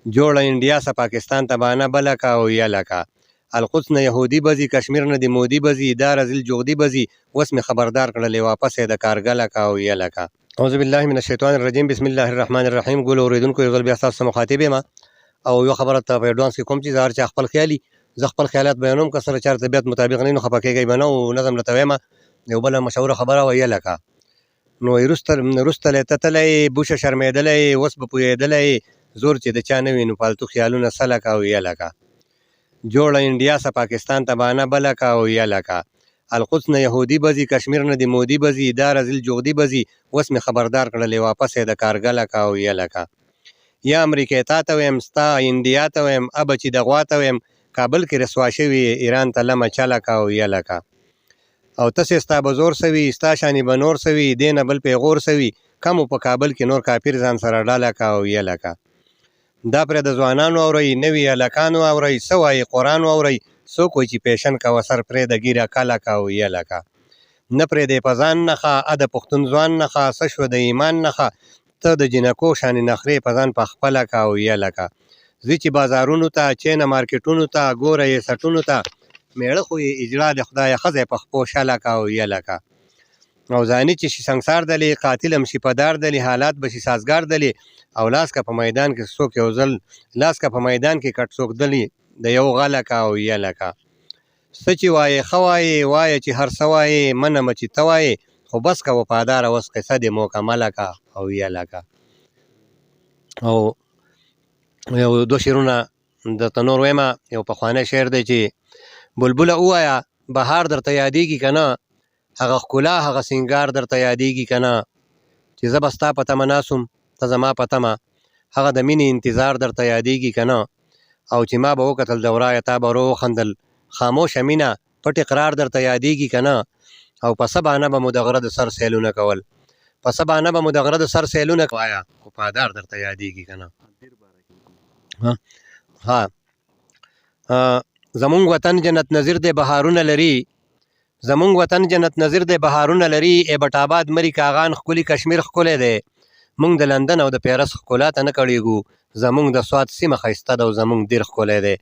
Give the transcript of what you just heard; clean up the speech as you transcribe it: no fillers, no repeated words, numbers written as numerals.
جوړه انډیا سه پاکستان ته بانه بله کا او یله کا. القدس نه یهودي بزي، کشمیر نه د مودي بزي، دا رزل جغدي بزي، اوس مې خبردار کړلې واپس یې د کارګله کا او یله کا. اعوذ بالله من الشیطان الرجیم، بسم الله الرحمن الرحیم. ګل اوریدونکو یو ځل بیا ستاسو مخاطب یم او یو خبره ته په ایډوانس کې کوم چې هر چا خپل خیالي، زه خپل خیالات بیانوم، که سره چا طبیعت مطابق نه نو خفه کېږئ به نه، او نظم راته وایم یو بله مشهوره خبره وه یله کا. نو وروسته ته تللی بوشه شرمېدلی، اوس به پوهېدلی زور چې د چا نه وي نو فالتو خیالونه سله کا او یله کا. جوړه انډیا سه پاکستان ته بانه بله کا او یله کا. القدس نه یهودي بزي، کشمیر نه د مودي بزي، دا رزل جغدي بزي، اوس مې خبردار کړلې واپس یې د کارګله کا او یله کا. یا امریکې تا ته ویم، ستا انډیا ته ویم، ابه چې د غوا ته ویم، کابل کې رسوا شوي ایران ته لمه چله کا او یله کا. او تاسې ستا به زور سوي، ستا شانې به نور سوي، دې نه بل پیغور سوي، کم په کابل کې نور کافر ځان سره ډاله کا او یله کا. دا پرې د ځوانانو اورئ، نوي هلکانو اورئ، څه وایي قرآن واورئ، څوک وایي چې پیشن کوه سر پرېږده ږیره کله کا او یله کا. نه پرېږدی په ځان نښه، د پښتون ځوان نښه، څه شوه د ایمان نښه، ته د جنکو شانې نخرې په ځان پخپله کا او یله کا. ځي چې بازارونو ته، چینه مارکیټونو ته، ګوره یې سټونو ته، میړه خو یې اجړا د خدایه ښځی په خپو شله کا او یله کا. او ځاني چې شي سنګسار دلې، قاتل هم شي په دار دلې، حالات به شي سازګار دلې، او لاس که په میدان کې څوک یو ځل، لاس که په میدان کې کټ څوک دلې د یو غله کا او یله کا. څه چې وایې ښه وایې، وایه چې هر څه وایې، منمه چې ته وایې، خو بس که وفاداره اوس قصه دې مکمله کا او یله کا. او یو دو شعرونه درته نور ویمه. یو پخوانی شعر دی چې بلبله ووایه بهار درته یادېږي که نه، هغه ښکلا هغه سینګار درته یادېږي که نه، چې زه به ستا په تمه ناست وم ته زما په تمه، هغه د مینې انتظار درته یادېږي که نه، او چې ما به وکتل د ورایه تا به ورو وخندل، خاموشه مینه پټ اقرار درته یادېږي که نه، او په څه بانه به مو د غره د سر سیلونه کول، په څه بانه به مو د غره د سر سیلونه وایه وفادار درته یادېږي که نه. زمونږ وطن جنت نظیر دی بهارونه لري، زمونږ وطن جنت نظیر دی بهارونه لري، ایبټ آباد مري کاغان ښکلي کشمیر ښکلی دی، مونږ د لندن او د پیرس ښکلا ته نه کړېږو، زمونږ د سوات سیمه ښایسته ده او زمونږ دیر ښکلی دی.